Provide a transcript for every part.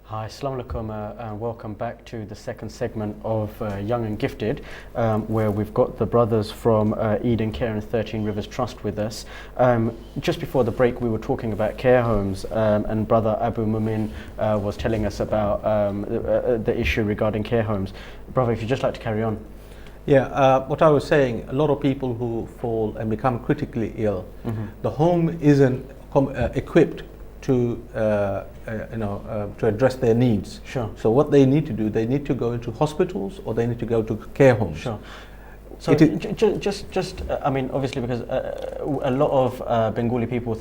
Hi, Assalamu alaikum, and welcome back to the second segment of Young and Gifted, where we've got the brothers from Eden Care and 13 Rivers Trust with us. Just before the break, we were talking about care homes, and brother Abu Mumin was telling us about the issue regarding care homes. Brother, if you'd just like to carry on. Yeah, what I was saying, a lot of people who fall and become critically ill, the home isn't equipped to to address their needs. Sure. So what they need to do, they need to go into hospitals or they need to go to care homes. Sure. So I mean, obviously, because a lot of Bengali people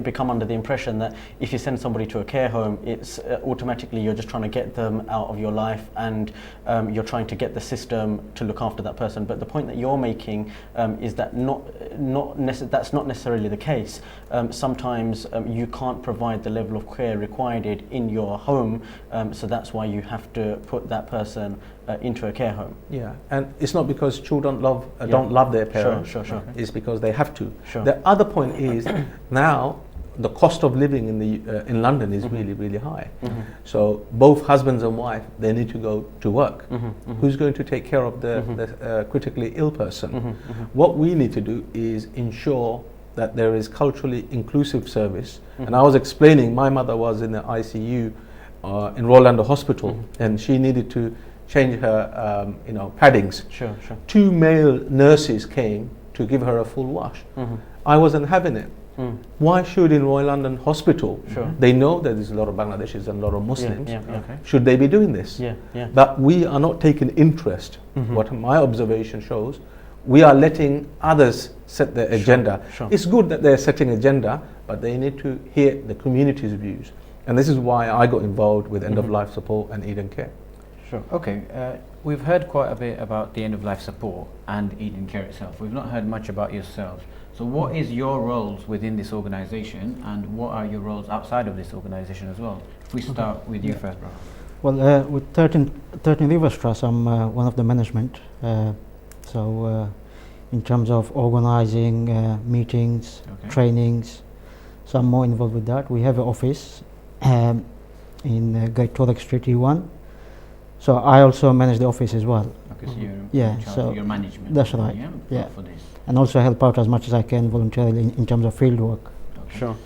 become under the impression that if you send somebody to a care home, it's automatically you're just trying to get them out of your life, and you're trying to get the system to look after that person. But the point that you're making is that that's not necessarily the case. Sometimes you can't provide the level of care required in your home, so that's why you have to put that person into a care home. Yeah, and it's not because children don't love their parents. Sure. It's because they have to. Sure. The other point is now the cost of living in London is really high. So both husbands and wife, they need to go to work. Who's going to take care of the critically ill person? What we need to do is ensure that there is culturally inclusive service. And I was explaining, my mother was in the ICU in Rolando Hospital, and she needed to change her paddings. Sure. 2 male nurses came to give her a full wash. I wasn't having it. Why should in Royal London Hospital, they know that there's a lot of Bangladeshis and a lot of Muslims, should they be doing this? But we are not taking interest. What my observation shows, we are letting others set their agenda. It's good that they're setting agenda, but they need to hear the community's views. And this is why I got involved with end-of-life support and Eden Care. Sure. Okay, we've heard quite a bit about the end-of-life support and Eden Care itself. We've not heard much about yourselves. So what is your roles within this organisation, and what are your roles outside of this organisation as well? If we start with you first, bro. Well, with 13 Rivers Trust, I'm one of the management. So in terms of organising meetings, trainings, so I'm more involved with that. We have an office in Great Torek Street E1. So I also manage the office as well. Okay, so you're in charge of your management. That's right. For this. And also help out as much as I can voluntarily in terms of field work. Okay. Sure.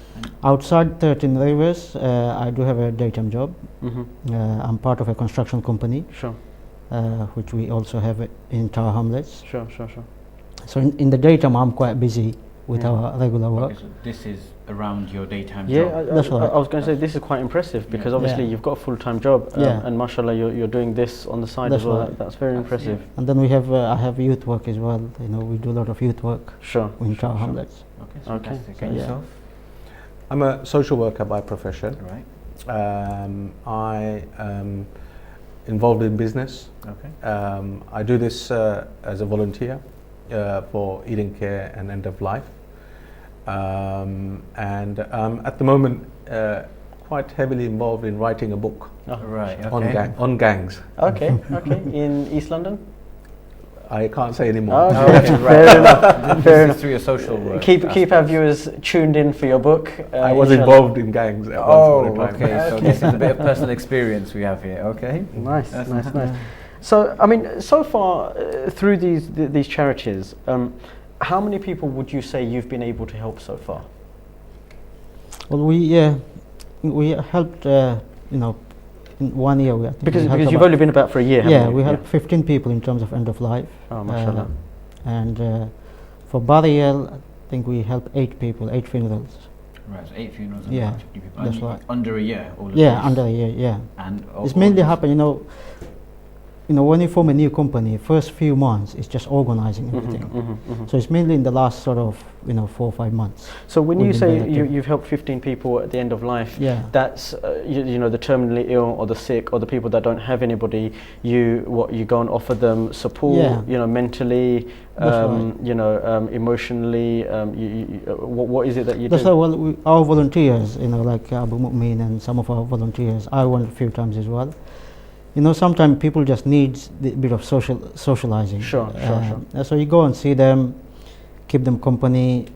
Outside 13 Rivers, I do have a daytime job. I'm part of a construction company. Sure. Which we also have in Tower Hamlets. Sure. So in the daytime, I'm quite busy with our regular work. Okay, so this is around your daytime Yeah, job? That's right. I was going to say this is quite impressive because obviously you've got a full-time job, and mashallah you're doing this on the side That's as well. right. That's very impressive. And then we have I have youth work as well. We do a lot of youth work Sure. in Tower Hamlets. Okay, Okay. fantastic. So, And yeah. yourself? I'm a social worker by profession. Right. I am involved in business. Okay. I do this as a volunteer for Eden Care and End of Life. And at the moment quite heavily involved in writing a book Right. Okay. on gangs. Okay. In East London. I can't say anymore. Okay. Right. Fair enough. This is through your social work. Keep our aspects. viewers tuned in for your book. I was inshallah. involved in gangs at once upon a time. Okay. So this is a bit of personal experience we have here. Okay. Nice. So, I mean, so far through these charities, how many people would you say you've been able to help so far? Well, we helped in 1 year. Because you've only been about for a year. Haven't Yeah, you? we helped 15 people in terms of end of life. Oh, mashallah. And for burial, I think we helped 8 people, 8 funerals. Right. So 8 funerals and Yeah, 50 people. that's And right. Under a year. All of Yeah, this? under a year. Yeah. And It's mainly happen, when you form a new company, first few months it's just organizing everything. So it's mainly in the last sort of 4 or 5 months. So when we've you been say very active. you've helped 15 people at the end of life, Yeah. that's the terminally ill or the sick or the people that don't have anybody. You go and offer them support, Yeah. Mentally, That's right. emotionally. What is it that you That's do? why our volunteers, like Abu Mu'min and some of our volunteers, I went a few times as well. Sometimes people just need a bit of socializing. Sure. So you go and see them, keep them company,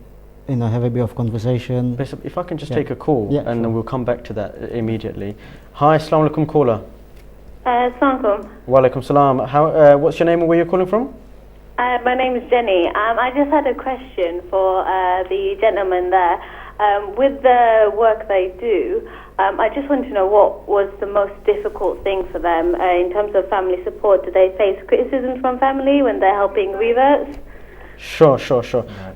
have a bit of conversation. If I can just take a call, and then we'll come back to that immediately. Hi, Assalamu alaikum caller. Assalamu alaikum. Wa alaikum salam. What's your name and where you're calling from? My name is Jenny. I just had a question for the gentleman there. With the work they do, I just want to know what was the most difficult thing for them in terms of family support. Do they face criticism from family when they're helping reverts? Sure.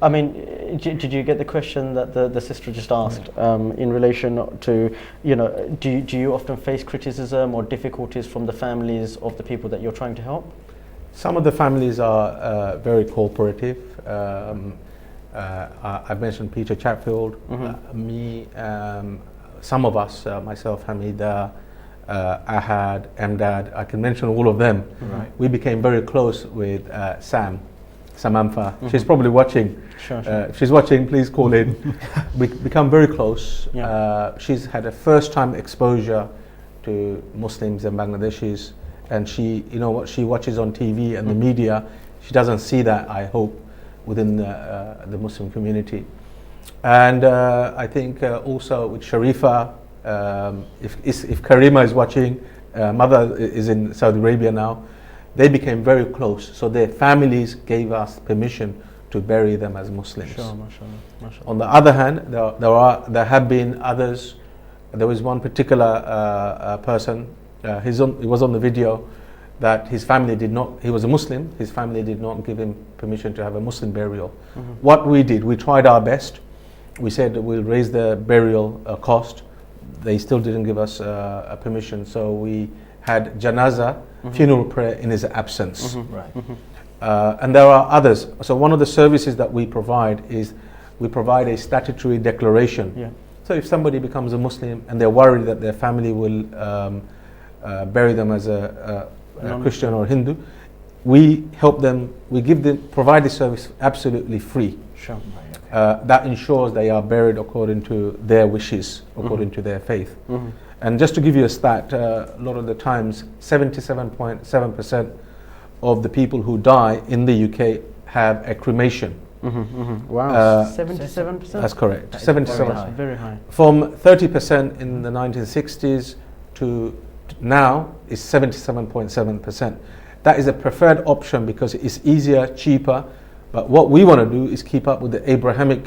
I mean, did you get the question that the sister just asked in relation to, do you often face criticism or difficulties from the families of the people that you're trying to help? Some of the families are very cooperative. I've mentioned Peter Chatfield, me, some of us, myself, Hamida, Ahad, Emdad, I can mention all of them. Right. We became very close with Samantha. She's probably watching. Sure. If she's watching, please call in. We become very close. Yeah. She's had a first-time exposure to Muslims and Bangladeshis, and she, what she watches on TV and the media, she doesn't see that, I hope, within the Muslim community. And I think also with Sharifa, if Karima is watching, mother is in Saudi Arabia now, they became very close. So their families gave us permission to bury them as Muslims. Sure, mashallah. On the other hand, there have been others. There was one particular person, he was on the video, that his family did not, he was a Muslim, his family did not give him permission to have a Muslim burial. What we did, we tried our best. We said that we'll raise the burial cost. They still didn't give us a permission, so we had janaza, funeral prayer in his absence. Right. And there are others. So one of the services that we provide is we provide a statutory declaration. Yeah. So if somebody becomes a Muslim and they're worried that their family will bury them as a Christian or Hindu, we help them, provide this service absolutely free. Sure. That ensures they are buried according to their wishes, according to their faith. And just to give you a stat, a lot of the times 77.7% of the people who die in the UK have a cremation. Wow, 77%? That's correct. That is 77%. Very high. From 30% in the 1960s to now is 77.7%. That is a preferred option because it's easier, cheaper. But what we want to do is keep up with the Abrahamic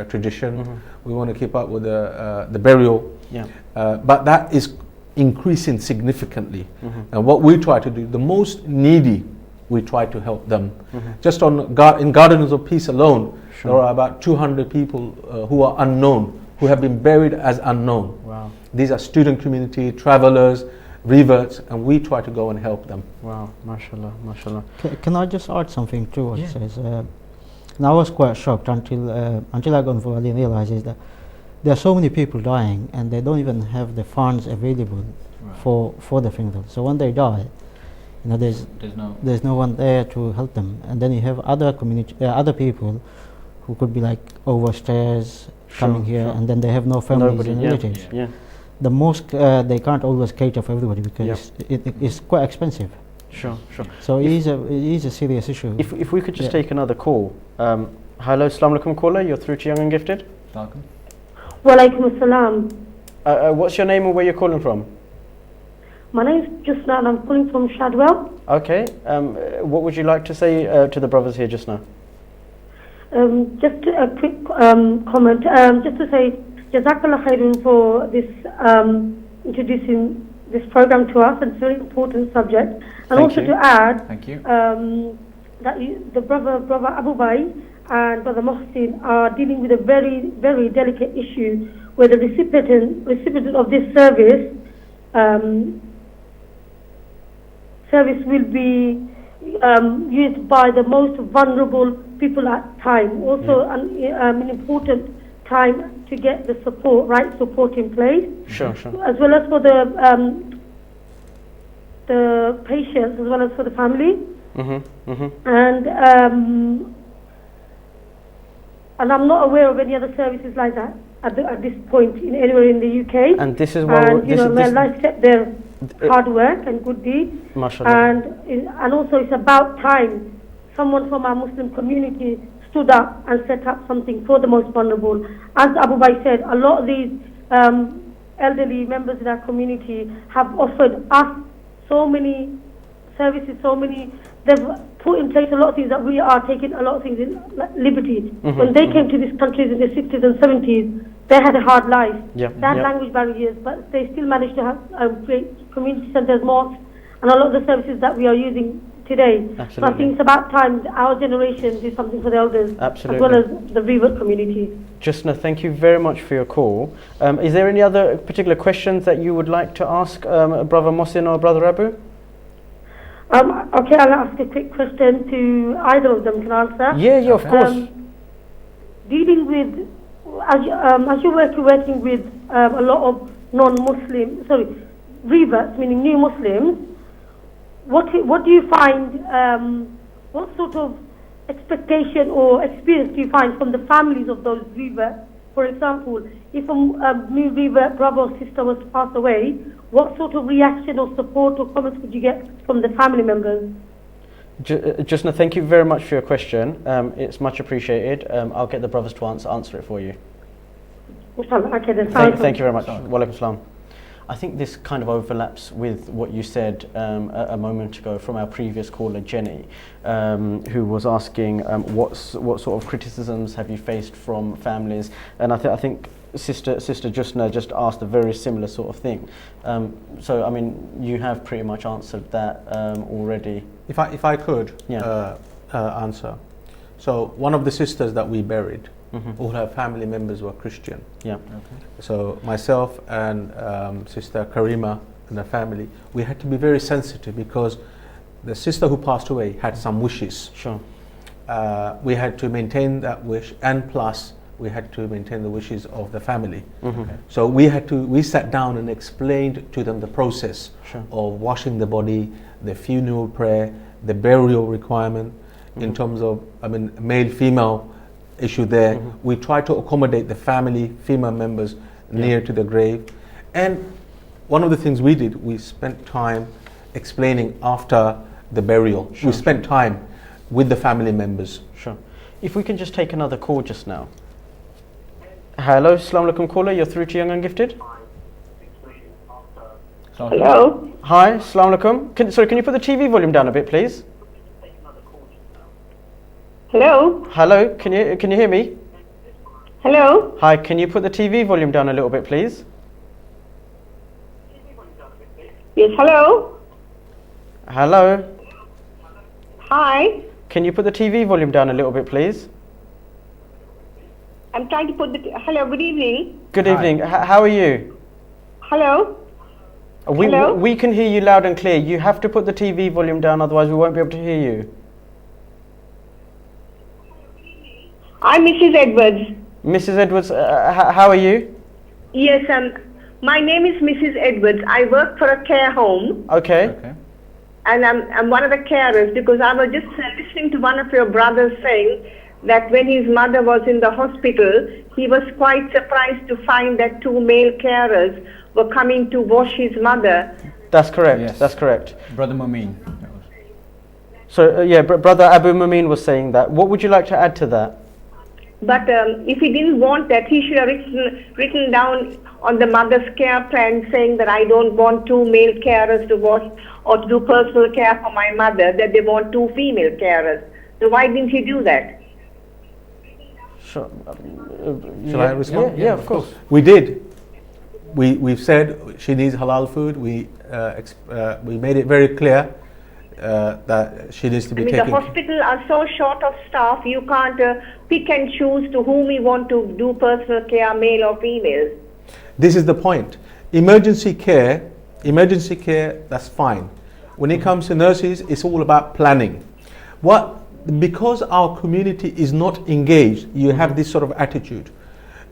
tradition. We want to keep up with the burial. Yeah. But that is increasing significantly. And what we try to do, the most needy, we try to help them. Just in Gardens of Peace alone, there are about 200 people who are unknown, who have been buried as unknown. Wow. These are student community, travelers, reverts, and we try to go and help them. Wow, mashallah. Can I just add something to what it says? And I was quite shocked until I got involved and realized that there are so many people dying and they don't even have the funds available for the funeral. So when they die, there's no one there to help them. And then you have other people who could be like overstayers coming here, and then they have no families and relatives. Yeah. The mosque, they can't always cater for everybody because it's quite expensive. Sure. So it is a serious issue. If we could just take another call. Hello, Assalamu alaikum caller, you're through to Young and Gifted. Welcome. Wa alaikum assalam. What's your name and where you're calling from? My name is Justna and I'm calling from Shadwell. Okay, what would you like to say to the brothers here just now? Just a quick comment, just to say Jazakallah khairun for this introducing this program to us. It's a very important subject. And Thank also you. to add Thank you. that the brother Abu Bai and brother Mohsin are dealing with a very, very delicate issue where the recipient of this service will be used by the most vulnerable people at time. Also an important time to get the right support in place. Sure. As well as for the patients, as well as for the family. And I'm not aware of any other services like that at this point anywhere in the UK. And this is why may Allah accept their hard work and good deeds. Mashallah. And also it's about time someone from our Muslim community stood stood up and set up something for the most vulnerable. As Abu Bai said, a lot of these elderly members in our community have offered us so many services, they've put in place a lot of things that we are taking a lot of things in liberty. When they came to these countries in the 60s and 70s, they had a hard life. They had language barriers, but they still managed to have create community centres, mosques, and a lot of the services that we are using today. So I think it's about time our generation do something for the elders, as well as the revert community. Jusna, thank you very much for your call. Is there any other particular questions that you would like to ask Brother Mohsin or Brother Abu? Okay, I'll ask a quick question to either of them can answer. Yeah, of course. Dealing with, as you're working with a lot of reverts, meaning new Muslims, what do you find, what sort of expectation or experience do you find from the families of those reverts? For example, if a new revert brother or sister was to pass away, what sort of reaction or support or comments would you get from the family members? Jusna, thank you very much for your question. It's much appreciated. I'll get the brothers to answer it for you. Okay, then. Thank you very much. Walaikum salam. I think this kind of overlaps with what you said a moment ago from our previous caller, Jenny, who was asking what sort of criticisms have you faced from families, and I think Sister Jusna just asked a very similar sort of thing. So I mean, you have pretty much answered that already. If I could answer. So one of the sisters that we buried, all her family members were Christian. So myself and Sister Karima and her family, we had to be very sensitive because the sister who passed away had some wishes. We had to maintain that wish, and plus we had to maintain the wishes of the family. So we sat down and explained to them the process of washing the body, the funeral prayer, the burial requirement, in terms of, male-female issue there. We try to accommodate the family, female members near to the grave. And one of the things we did, we spent time explaining after the burial. We spent time with the family members. If we can just take another call just now. Hello, Assalamu alaikum caller, you're through to Young and Gifted. Hello. Hi, Assalamu alaikum. Sorry, can you put the TV volume down a bit, please? Hello. Hello, can you hear me? Hello. Hi, can you put the TV volume down a little bit, please? Yes, hello. Hello. Hi. Can you put the TV volume down a little bit, please? I'm trying to put the... Hello, good evening. Good evening. How are you? Hello. Hello? We can hear you loud and clear. You have to put the TV volume down, otherwise we won't be able to hear you. I'm Mrs. Edwards. Mrs. Edwards, how are you? Yes, my name is Mrs. Edwards. I work for a care home. Okay. And I'm one of the carers, because I was just listening to one of your brothers saying that when his mother was in the hospital, he was quite surprised to find that 2 male carers were coming to wash his mother. That's correct. Yes. That's correct. Brother Mumin. So Brother Abu Mumin was saying that. What would you like to add to that? But if he didn't want that, he should have written down on the mother's care plan saying that I don't want 2 male carers to wash or to do personal care for my mother, that they want 2 female carers. So why didn't he do that? Sure. Shall I respond? Yeah, of course. We did. We've said she needs halal food. We made it very clear that she needs to be taken. The hospital are so short of staff, you can't pick and choose to whom you want to do personal care, male or female. This is the point. Emergency care, that's fine. When it comes to nurses, it's all about planning. Because our community is not engaged, you have this sort of attitude.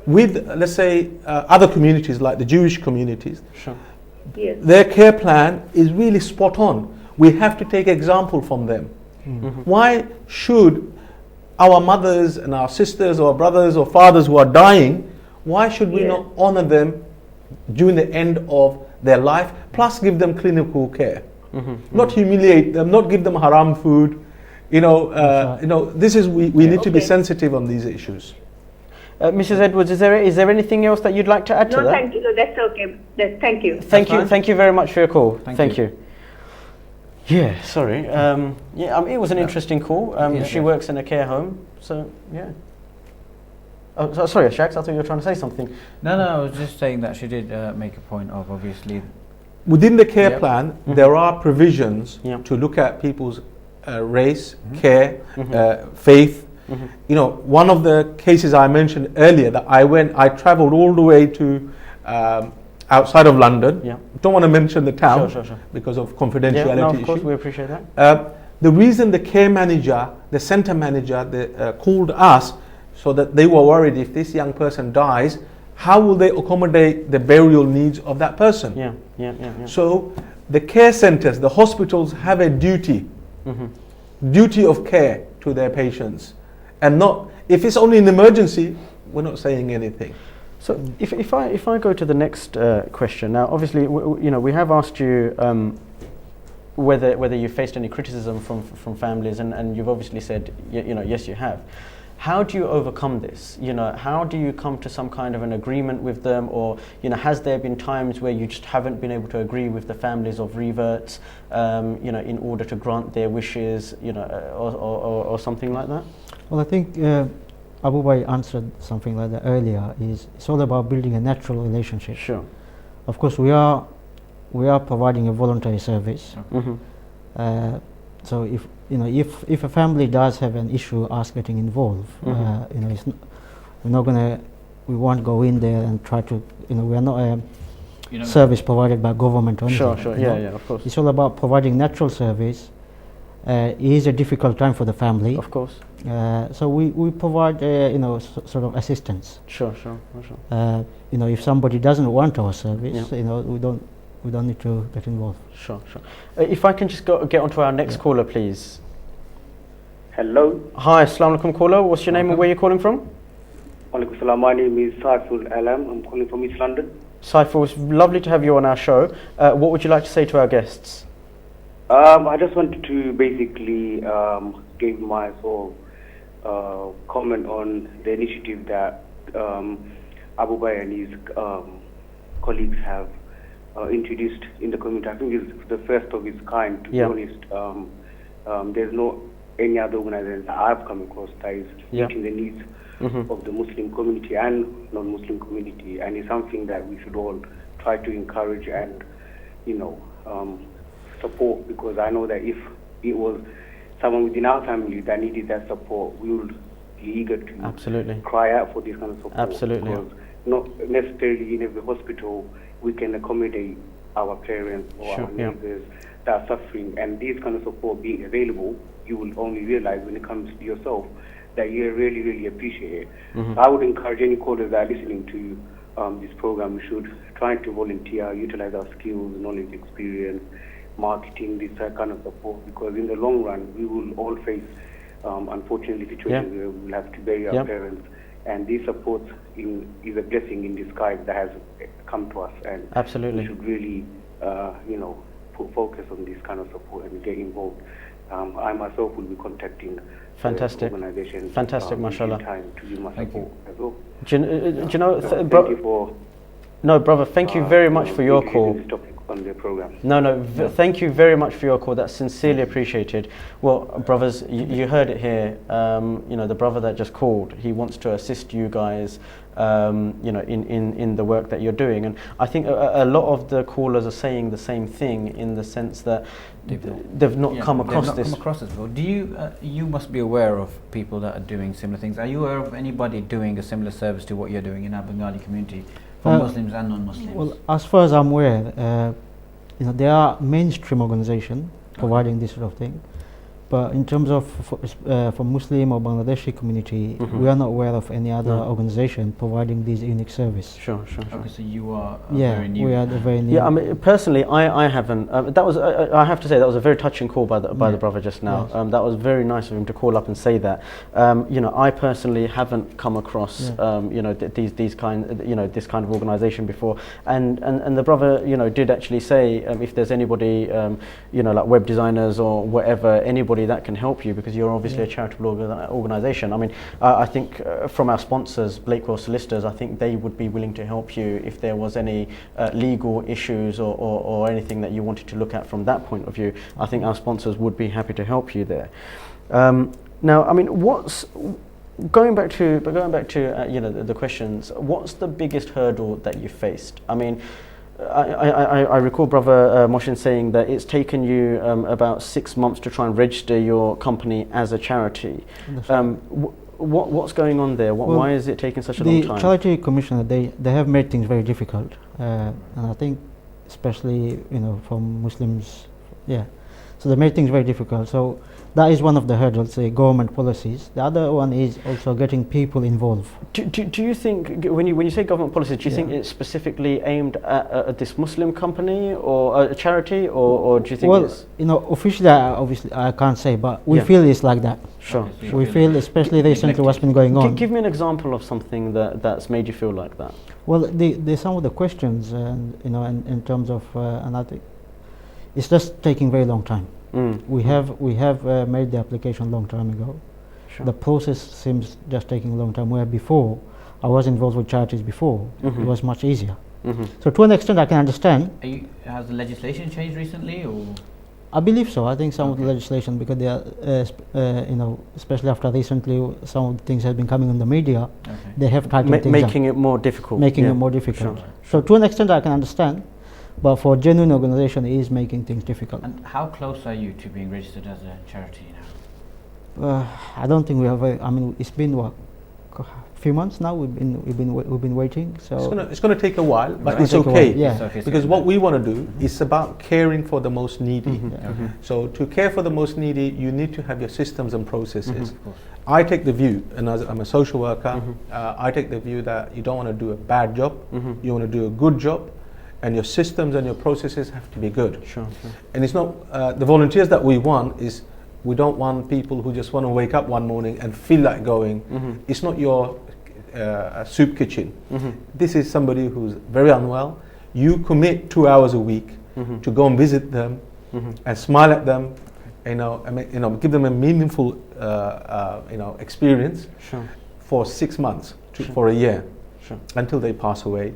With, let's say, other communities like the Jewish communities, their care plan is really spot on. We have to take example from them. Why should our mothers and our sisters or brothers or fathers who are dying, why should we not honor them during the end of their life, plus give them clinical care? Not humiliate them, not give them haram food, This is we need to be sensitive on these issues. Mrs. Edwards, is there anything else that you'd like to add to that? No, thank you. No, that's okay. Thank you. Thank you very much for your call. Thank you. Yeah, sorry. It was an interesting call. She works in a care home, so yeah. Oh, sorry, Shax, I thought you were trying to say something. No, I was just saying that she did make a point of, obviously. Within the care plan, there are provisions to look at people's race, care, faith. One of the cases I mentioned earlier that I travelled all the way to outside of London. Yeah. Don't want to mention the town because of confidentiality of course, we appreciate that. The reason the care manager, the centre manager, called us so that they were worried if this young person dies, how will they accommodate the burial needs of that person? Yeah. So the care centres, the hospitals have a duty of care to their patients. And not, if it's only an emergency, we're not saying anything. So if I go to the next question now, obviously we have asked you whether you faced any criticism from families, and you've obviously said yes you have. How do you overcome this? How do you come to some kind of an agreement with them, or has there been times where you just haven't been able to agree with the families of reverts, in order to grant their wishes, or something like that? Well, I think Abu Bhai answered something like that earlier. It's all about building a natural relationship. Sure. Of course, we are providing a voluntary service. So if a family does have an issue, us getting involved, we won't go in there and try to, we are not a service provided by government or anything. Sure. Yeah, of course. It's all about providing natural service. It is a difficult time for the family. Of course. So we provide, sort of assistance. Sure. If somebody doesn't want our service, we don't need to get involved. Sure. If I can just get onto our next caller, please. Hello. Hi, Assalamu alaikum caller. What's your name and where are you calling from? Walaikum salam. My name is Saiful Alam. I'm calling from East London. Saiful, it's lovely to have you on our show. What would you like to say to our guests? I just wanted to basically give my comment on the initiative that Abu Bhai and his colleagues have introduced in the community. I think it's the first of its kind, to be honest. There's no any other organization that I've come across that is meeting the needs of the Muslim community and non-Muslim community, and it's something that we should all try to encourage and support, because I know that if it was someone within our family that needed that support, we would be eager to cry out for this kind of support. Absolutely. Because not necessarily in every hospital we can accommodate our parents or our neighbors that are suffering, and this kind of support being available, you will only realize when it comes to yourself that you really, really appreciate it. So I would encourage any callers that are listening to this program, we should try to volunteer, utilize our skills, knowledge, experience, marketing, this kind of support, because in the long run we will all face unfortunately situations where we will have to bury our parents, and this support is a blessing in disguise that has come to us, and we should really put focus on this kind of support and get involved. I myself will be contacting Fantastic. organizations Mashallah. time to give my support as well. Do you know, thank you for brother, thank you very much for your call. This topic on the program. Thank you very much for your call. That's sincerely appreciated. Well, brothers, you heard it here. The brother that just called, he wants to assist you guys, in the work that you're doing. And I think a lot of the callers are saying the same thing, in the sense that they've not come across this. Well, do you must be aware of people that are doing similar things? Are you aware of anybody doing a similar service to what you're doing in our Bengali community, for Muslims and non-Muslims? Well, as far as I'm aware, there are mainstream organizations providing this sort of thing. But in terms of for Muslim or Bangladeshi community, we are not aware of any other organization providing this unique service. Sure. Okay, so you are very new. We are very new. Yeah, I mean, personally, I haven't. That was I have to say that was a very touching call by the brother just now. Yes. That was very nice of him to call up and say that. I personally haven't come across this kind of organization before, and the brother did actually say if there's anybody like web designers or whatever, anybody anybody that can help you, because you're obviously a charitable organisation. I mean, I think from our sponsors, Blakewell Solicitors, I think they would be willing to help you if there was any legal issues or anything that you wanted to look at from that point of view. I think our sponsors would be happy to help you there. Now, I mean, going back to the questions, what's the biggest hurdle that you faced? I mean, I recall Brother Moshin saying that it's taken you about 6 months to try and register your company as a charity. What's going on there? Why is it taking such a long time? The Charity Commissioner, they have made things very difficult, and I think especially for Muslims, so they made things very difficult. So that is one of the hurdles, government policies. The other one is also getting people involved. Do you think, when you say government policies, do you think it's specifically aimed at this Muslim company or a charity, or do you think it's... officially, obviously, I can't say, but we feel it's like that. Sure. We feel, especially recently, what's been going on. Give me an example of something that's made you feel like that. Well, some of the questions, in terms of, and I think it's just taking very long time. We have made the application a long time ago. Sure. The process seems just taking a long time, where before I was involved with charities before, it was much easier. So to an extent I can understand. Has the legislation changed recently, or? I believe so. I think some of the legislation, because they are, especially after recently some of the things have been coming in the media, they have tightened things making it more difficult. Making it more difficult. Sure. So to an extent I can understand. But for a genuine organisation, it is making things difficult. And how close are you to being registered as a charity now? I don't think we have. I mean, it's been a few months now. We've been waiting. So it's going to take a while, but it's okay. Because what we want to do is about caring for the most needy. So to care for the most needy, you need to have your systems and processes. I take the view, and as I'm a social worker, I take the view that you don't want to do a bad job. You want to do a good job. And your systems and your processes have to be good. Sure. And it's not, the volunteers that we want is, we don't want people who just want to wake up one morning and feel like going. It's not your soup kitchen. This is somebody who's very unwell. You commit 2 hours a week to go and visit them and smile at them, give them a meaningful experience for 6 months, for a year, until they pass away.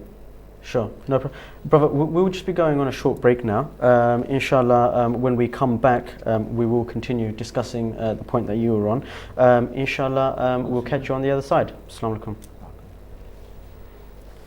Sure, no problem. Brother, we will just be going on a short break now. Inshallah, when we come back, we will continue discussing the point that you were on. Inshallah, we'll catch you on the other side. Assalamu alaikum.